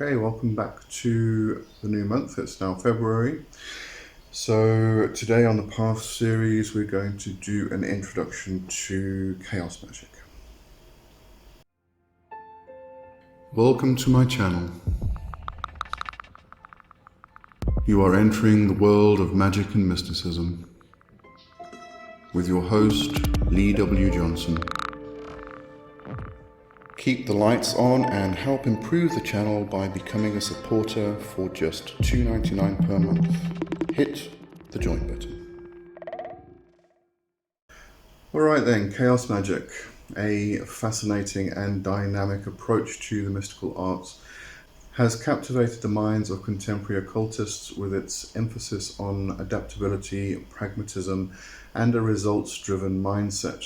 Okay, welcome back to the new month. It's now February. So today on the Path series, we're going to do an introduction to Chaos Magic. Welcome to my channel. You are entering the world of magic and mysticism with your host, Lee W. Johnson. Keep the lights on and help improve the channel by becoming a supporter for just $2.99 per month. Hit the join button. Alright then, Chaos Magic, a fascinating and dynamic approach to the mystical arts, has captivated the minds of contemporary occultists with its emphasis on adaptability, pragmatism, and a results-driven mindset.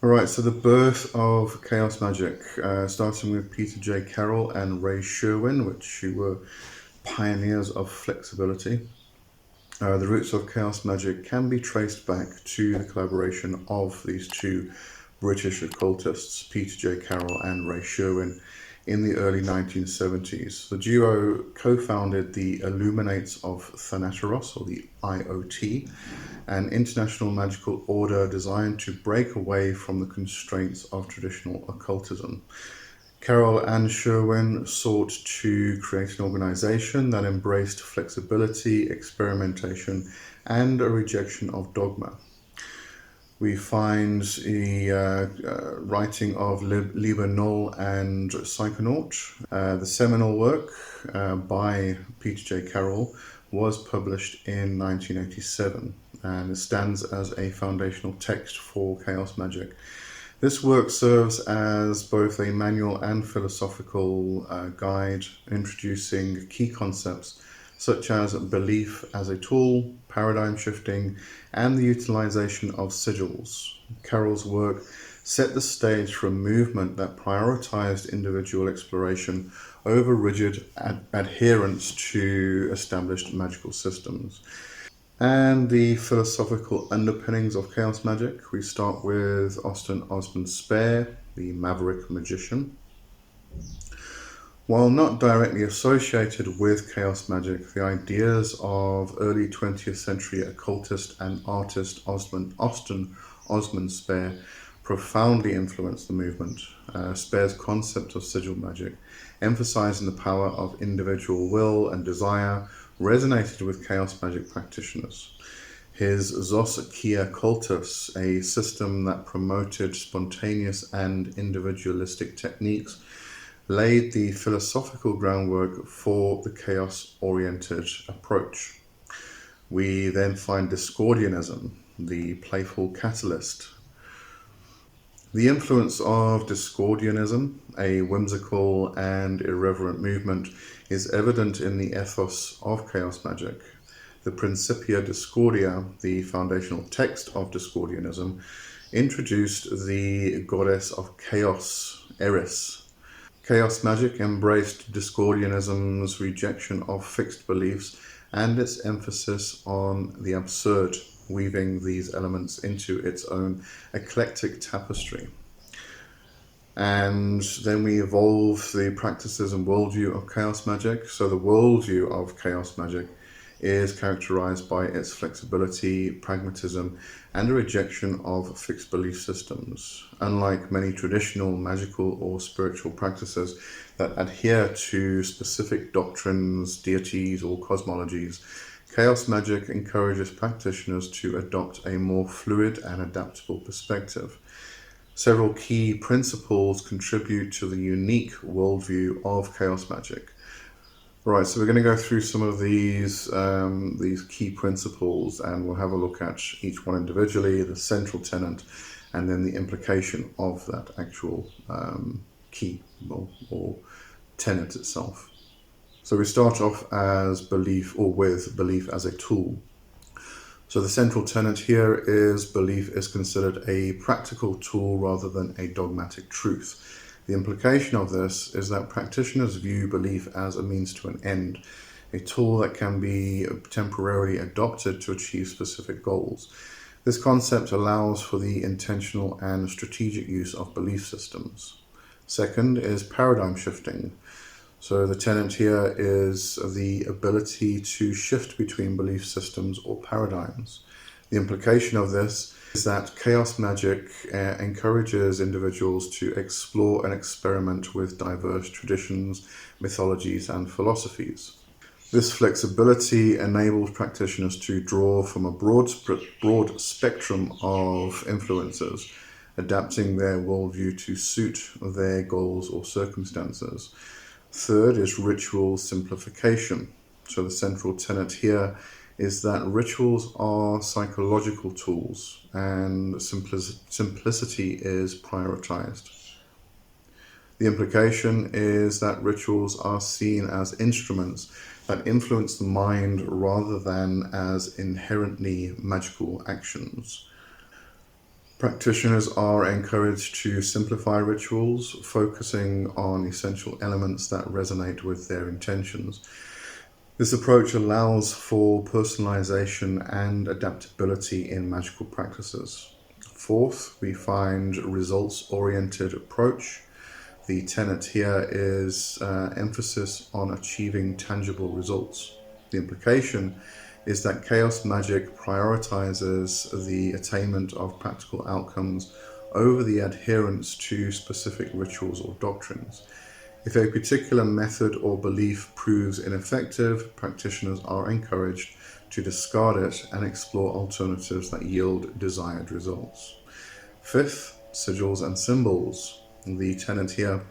Alright, so the birth of Chaos Magic, starting with Peter J. Carroll and Ray Sherwin, who were pioneers of flexibility. The roots of Chaos Magic can be traced back to the collaboration of these two British occultists, Peter J. Carroll and Ray Sherwin, in the early 1970s. The duo co-founded the Illuminates of Thanateros, or the IoT, an international magical order designed to break away from the constraints of traditional occultism. Carroll and Sherwin sought to create an organization that embraced flexibility, experimentation, and a rejection of dogma. We find the writing of Liber Null and Psychonaut. The seminal work by Peter J. Carroll was published in 1987, and it stands as a foundational text for Chaos Magic. This work serves as both a manual and philosophical guide, introducing key concepts such as belief as a tool, paradigm shifting, and the utilization of sigils. Carroll's work set the stage for a movement that prioritized individual exploration over rigid adherence to established magical systems. And the philosophical underpinnings of Chaos Magic, we start with Austin Osman Spare, the maverick magician. While not directly associated with Chaos Magic, the ideas of early 20th century occultist and artist Austin Osman Spare profoundly influenced the movement. Spare's concept of sigil magic, emphasizing the power of individual will and desire, resonated with Chaos Magic practitioners. His Zos Kia Cultus, a system that promoted spontaneous and individualistic techniques, laid the philosophical groundwork for the chaos-oriented approach. We then find Discordianism, the playful catalyst. The influence of Discordianism, a whimsical and irreverent movement, is evident in the ethos of Chaos Magic. The Principia Discordia, the foundational text of Discordianism, introduced the goddess of chaos, Eris. Chaos Magic embraced Discordianism's rejection of fixed beliefs and its emphasis on the absurd, weaving these elements into its own eclectic tapestry. And then we evolve the practices and worldview of Chaos Magic. So the worldview of Chaos Magic is characterized by its flexibility, pragmatism, and a rejection of fixed belief systems. Unlike many traditional magical or spiritual practices that adhere to specific doctrines, deities, or cosmologies, Chaos Magic encourages practitioners to adopt a more fluid and adaptable perspective. Several key principles contribute to the unique worldview of Chaos Magic. Right, so we're going to go through some of these key principles, and we'll have a look at each one individually, the central tenet, and then the implication of that actual key or tenet itself. So we start off as belief, or with belief as a tool. So the central tenet here is belief is considered a practical tool rather than a dogmatic truth. The implication of this is that practitioners view belief as a means to an end, a tool that can be temporarily adopted to achieve specific goals. This concept allows for the intentional and strategic use of belief systems. Second is paradigm shifting. So the tenet here is the ability to shift between belief systems or paradigms. The implication of this is that chaos magic encourages individuals to explore and experiment with diverse traditions, mythologies, and philosophies. This flexibility enables practitioners to draw from a broad spectrum of influences, adapting their worldview to suit their goals or circumstances. Third is ritual simplification. So the central tenet here is that rituals are psychological tools and simplicity is prioritized. The implication is that rituals are seen as instruments that influence the mind rather than as inherently magical actions. Practitioners are encouraged to simplify rituals, focusing on essential elements that resonate with their intentions. This approach allows for personalization and adaptability in magical practices. Fourth, we find results-oriented approach. The tenet here is emphasis on achieving tangible results. The implication is that chaos magic prioritizes the attainment of practical outcomes over the adherence to specific rituals or doctrines. If a particular method or belief proves ineffective, practitioners are encouraged to discard it and explore alternatives that yield desired results. Fifth, sigils and symbols. The tenet here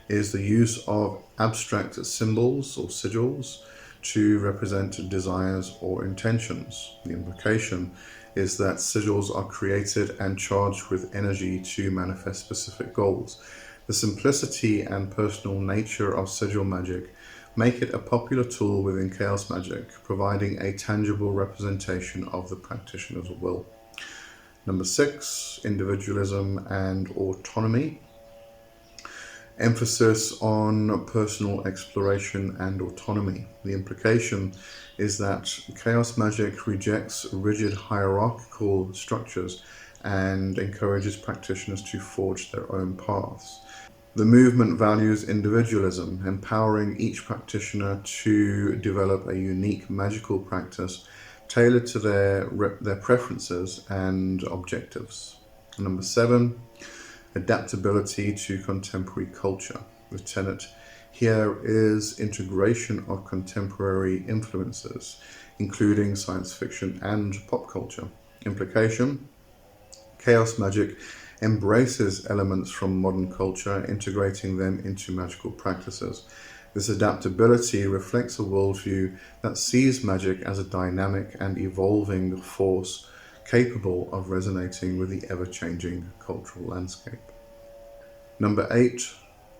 is the use of abstract symbols or sigils to represent desires or intentions. The implication is that sigils are created and charged with energy to manifest specific goals. The simplicity and personal nature of sigil magic make it a popular tool within chaos magic, providing a tangible representation of the practitioner's will. Number 6, individualism and autonomy. Emphasis on personal exploration and autonomy. The implication is that chaos magic rejects rigid hierarchical structures and encourages practitioners to forge their own paths. The movement values individualism, empowering each practitioner to develop a unique magical practice tailored to their preferences and objectives. Number 7, adaptability to contemporary culture. The tenet here is integration of contemporary influences, including science fiction and pop culture. Implication: chaos magic embraces elements from modern culture, integrating them into magical practices. This adaptability reflects a worldview that sees magic as a dynamic and evolving force capable of resonating with the ever-changing cultural landscape. Number 8,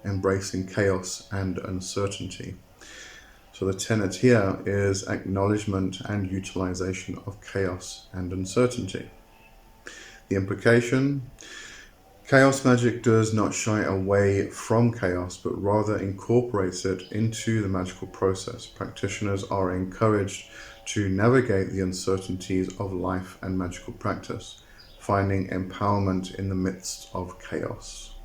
embracing chaos and uncertainty. So the tenet here is acknowledgement and utilization of chaos and uncertainty. The implication: chaos magic does not shy away from chaos, but rather incorporates it into the magical process. Practitioners are encouraged to navigate the uncertainties of life and magical practice, finding empowerment in the midst of chaos.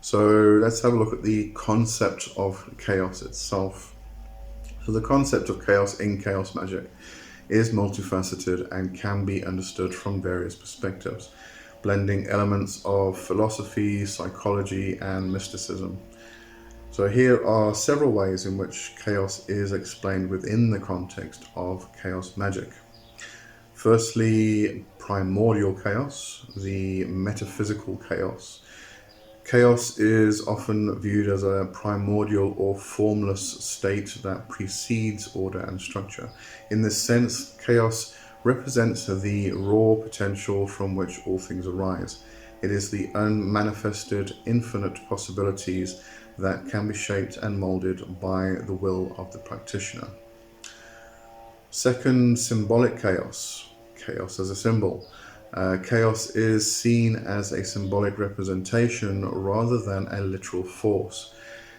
So let's have a look at the concept of chaos itself. So the concept of chaos in chaos magic is multifaceted and can be understood from various perspectives, blending elements of philosophy, psychology, and mysticism. So here are several ways in which chaos is explained within the context of chaos magic. Firstly, primordial chaos, the metaphysical chaos. Chaos is often viewed as a primordial or formless state that precedes order and structure. In this sense, chaos represents the raw potential from which all things arise. It is the unmanifested, infinite possibilities that can be shaped and molded by the will of the practitioner. Second, symbolic chaos. Chaos as a symbol. Chaos is seen as a symbolic representation rather than a literal force.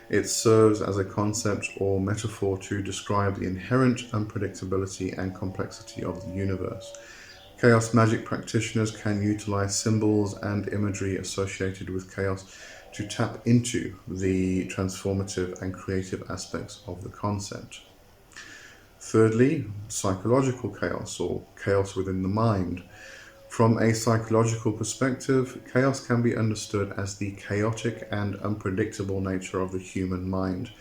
It serves as a concept or metaphor to describe the inherent unpredictability and complexity of the universe. Chaos magic practitioners can utilize symbols and imagery associated with chaos to tap into the transformative and creative aspects of the concept. Thirdly, psychological chaos, or chaos within the mind. From a psychological perspective, chaos can be understood as the chaotic and unpredictable nature of the human mind.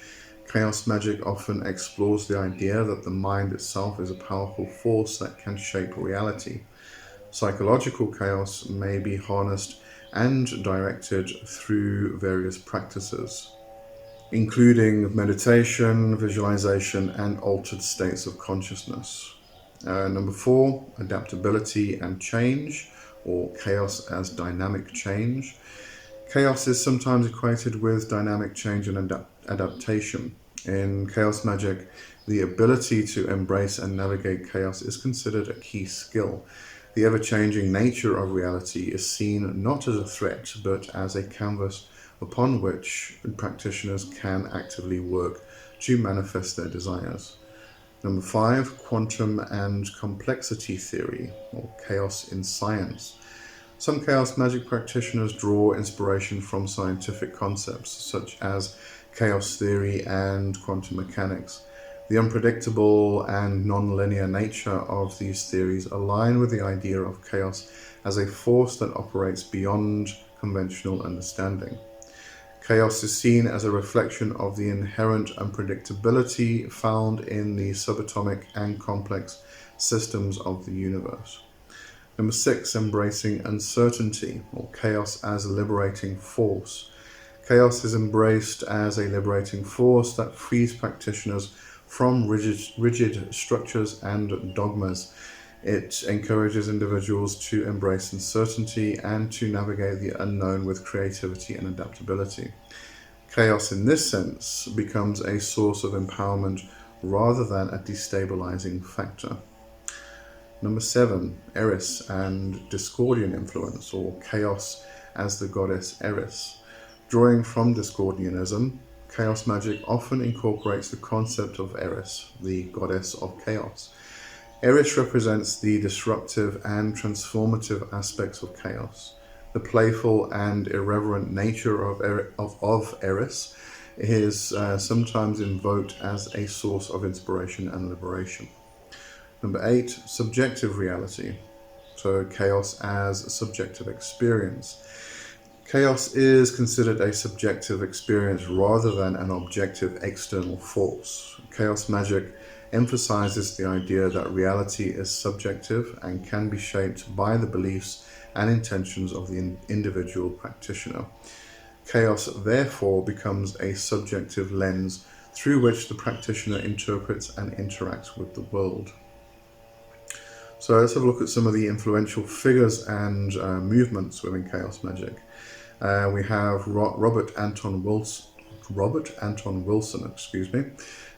Chaos magic often explores the idea that the mind itself is a powerful force that can shape reality. Psychological chaos may be harnessed and directed through various practices, including meditation, visualization, and altered states of consciousness. Number 4, adaptability and change, or chaos as dynamic change. Chaos is sometimes equated with dynamic change and adaptation. In Chaos Magic, the ability to embrace and navigate chaos is considered a key skill. The ever-changing nature of reality is seen not as a threat, but as a canvas upon which practitioners can actively work to manifest their desires. Number 5, quantum and complexity theory, or chaos in science. Some chaos magic practitioners draw inspiration from scientific concepts such as chaos theory and quantum mechanics. The unpredictable and non-linear nature of these theories align with the idea of chaos as a force that operates beyond conventional understanding. Chaos is seen as a reflection of the inherent unpredictability found in the subatomic and complex systems of the universe. Number 6, embracing uncertainty, or chaos as a liberating force. Chaos is embraced as a liberating force that frees practitioners from rigid structures and dogmas. It encourages individuals to embrace uncertainty and to navigate the unknown with creativity and adaptability. Chaos in this sense becomes a source of empowerment rather than a destabilizing factor. Number 7, Eris and Discordian influence, or chaos as the goddess Eris. Drawing from Discordianism, chaos magic often incorporates the concept of Eris, the goddess of chaos. Eris represents the disruptive and transformative aspects of chaos. The playful and irreverent nature of Eris is sometimes invoked as a source of inspiration and liberation. Number 8, subjective reality. So chaos as subjective experience. Chaos is considered a subjective experience rather than an objective external force. Chaos magic emphasizes the idea that reality is subjective and can be shaped by the beliefs and intentions of the individual practitioner. Chaos therefore becomes a subjective lens through which the practitioner interprets and interacts with the world. So let's have a look at some of the influential figures and movements within Chaos Magic. We have Robert Anton Wilson,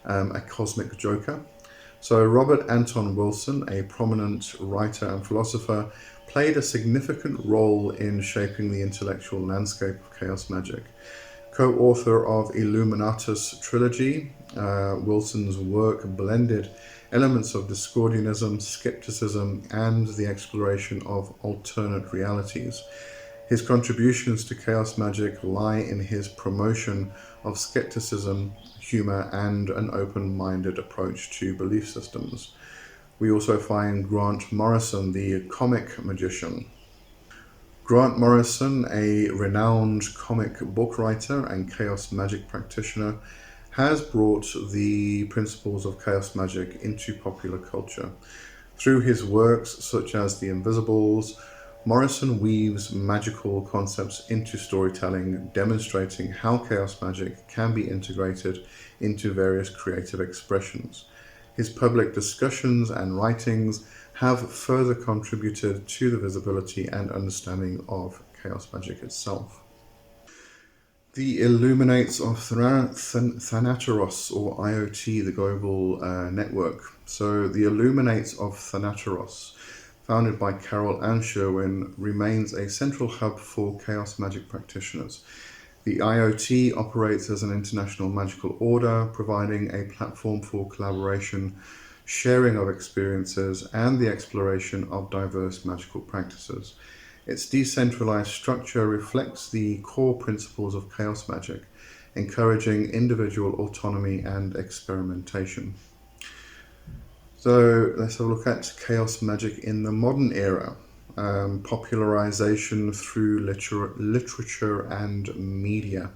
a cosmic joker. So Robert Anton Wilson, a prominent writer and philosopher, played a significant role in shaping the intellectual landscape of Chaos Magic. Co-author of Illuminatus trilogy, Wilson's work blended elements of Discordianism, skepticism, and the exploration of alternate realities. His contributions to Chaos Magic lie in his promotion of skepticism, humor, and an open-minded approach to belief systems. We also find Grant Morrison, the comic magician. Grant Morrison, a renowned comic book writer and Chaos Magic practitioner, has brought the principles of Chaos Magic into popular culture. Through his works such as The Invisibles, Morrison weaves magical concepts into storytelling, demonstrating how Chaos Magic can be integrated into various creative expressions. His public discussions and writings have further contributed to the visibility and understanding of Chaos Magic itself. The Illuminates of Thanateros, or IoT, the global network. So the Illuminates of Thanateros, founded by Carol Ann Sherwin, remains a central hub for Chaos Magic practitioners. The IoT operates as an international magical order, providing a platform for collaboration, sharing of experiences, and the exploration of diverse magical practices. Its decentralized structure reflects the core principles of chaos magic, encouraging individual autonomy and experimentation. So let's have a look at chaos magic in the modern era. Popularization through literature and media.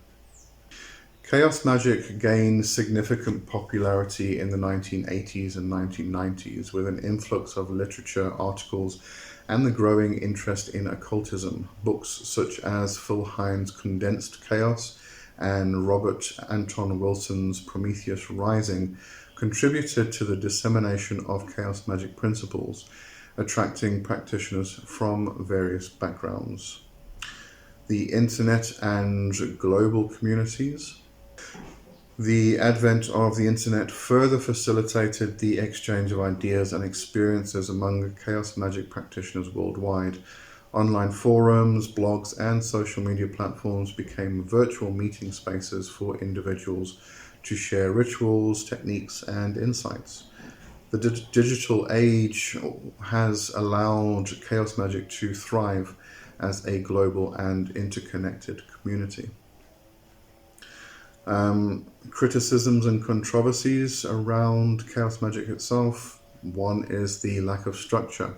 Chaos magic gained significant popularity in the 1980s and 1990s with an influx of literature, articles, and the growing interest in occultism. Books such as Phil Hines' Condensed Chaos and Robert Anton Wilson's Prometheus Rising contributed to the dissemination of chaos magic principles, attracting practitioners from various backgrounds. The internet and global communities. The advent of the internet further facilitated the exchange of ideas and experiences among chaos magic practitioners worldwide. Online forums, blogs, and social media platforms became virtual meeting spaces for individuals to share rituals, techniques, and insights. The digital age has allowed chaos magic to thrive as a global and interconnected community. Criticisms and controversies around chaos magic itself. One is the lack of structure,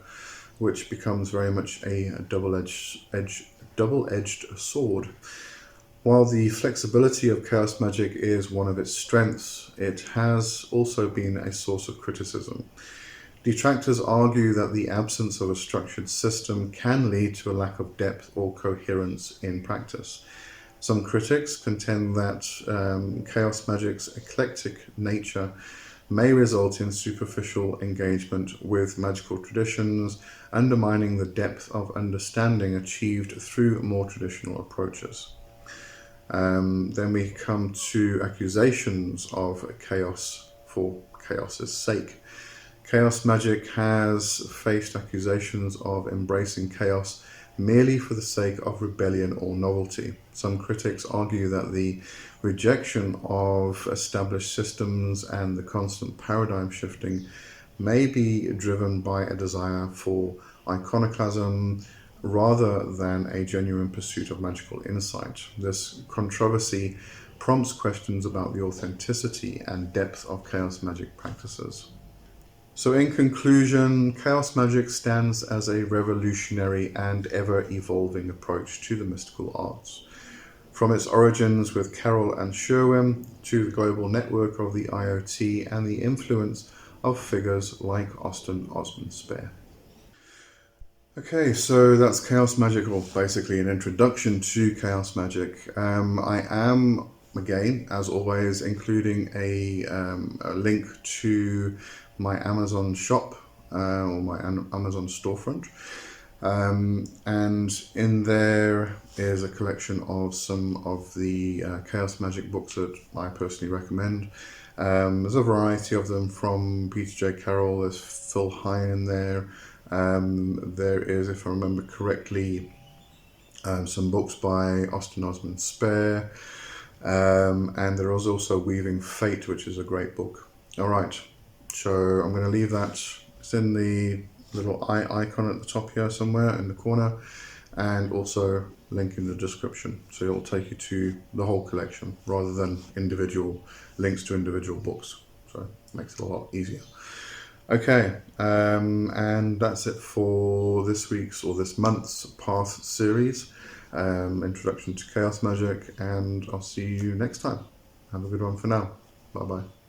which becomes very much a double-edged sword. While the flexibility of chaos magic is one of its strengths, it has also been a source of criticism. Detractors argue that the absence of a structured system can lead to a lack of depth or coherence in practice. Some critics contend that chaos magic's eclectic nature may result in superficial engagement with magical traditions, undermining the depth of understanding achieved through more traditional approaches. Then we come to accusations of chaos for chaos's sake. Chaos magic has faced accusations of embracing chaos merely for the sake of rebellion or novelty. Some critics argue that the rejection of established systems and the constant paradigm shifting may be driven by a desire for iconoclasm rather than a genuine pursuit of magical insight. This controversy prompts questions about the authenticity and depth of chaos magic practices. So in conclusion, chaos magic stands as a revolutionary and ever-evolving approach to the mystical arts. From its origins with Carroll and Sherwin to the global network of the IoT and the influence of figures like Austin Osman Spare. Okay, so that's chaos magic, or basically an introduction to chaos magic. I am, again, as always, including a link to my Amazon shop or my Amazon storefront, and in there is a collection of some of the chaos magic books that I personally recommend. There's a variety of them from Peter J. Carroll. There's Phil Hine in there. There is, if I remember correctly, some books by Austin Osman Spare, and there is also Weaving Fate, which is a great book. All right. So I'm going to leave that. It's in the little icon at the top here somewhere in the corner, and also link in the description. So it'll take you to the whole collection rather than individual links to individual books. So it makes it a lot easier. Okay, and that's it for this week's or this month's Path series, Introduction to Chaos Magic, and I'll see you next time. Have a good one for now. Bye-bye.